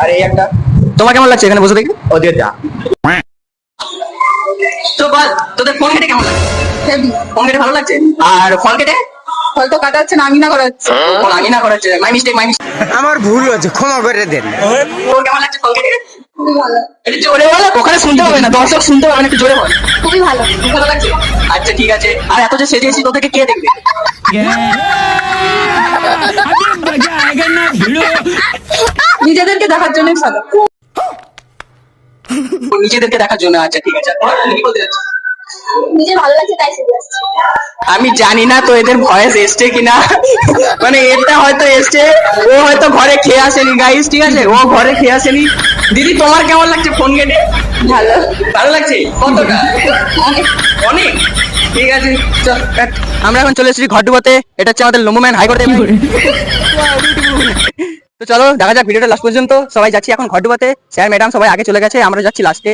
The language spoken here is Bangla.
আর এই একটা। তোমার কেমন লাগছে এখানে বসে থেকে? ওদের যা। তো বল তোদের ফোন কেটে কেমন লাগছে? ফোন কেটে ভালো লাগছে। আর ফল কেটে? ফল তো কাটা হচ্ছে না, আঙিনা করা হচ্ছে। ফল আঙিনা করা হচ্ছে। My mistake, my mistake. আমার ভুল হচ্ছে, ক্ষমা করে দেন। তোর কেমন লাগছে ফল কেটে? খুবই ভালো। একটু জোরে বল, ওখানে শুনতে হবে না, দর্শক শুনতে হবে না, একটু জোরে বল। খুবই ভালো। ভালো লাগছে? আচ্ছা ঠিক আছে। আর এত যে সেজেছি তোদেরকে কে দেখবে? নিজেদেরকে দেখার জন্যই ভালো। নিজেদেরকে দেখার জন্য। আচ্ছা ঠিক আছে। কি বলতে যাচ্ছিস? নিজে ভালো লাগছে তাই সেজে আসছে। আমি জানি না তো এদের ভয়েস এসছে কিনা, মানে এটা হয়তো এসছে, ও হয়তো ঘরে খেয়ে আসেনি গাইস, ঠিক আছে, ও ঘরে খেয়ে আসেনি। দিদি তোমার কেমন লাগছে ফোন কেটে? ভালো। ভালো লাগছে? কতটা? অনেক। ঠিক আছে চল কাট। আমরা এখন চলে এসেছি ঘর ডুবাতে। এটা হচ্ছে আমাদের লম্বু ম্যান, হাই করে দে ভাই। তো চলো দেখা যাক ভিডিওটা লাস্ট পর্যন্ত। সবাই যাচ্ছি এখন ঘর ডুবাতে, স্যার ম্যাডাম সবাই আগে চলে গেছে, আমরা যাচ্ছি লাস্টে।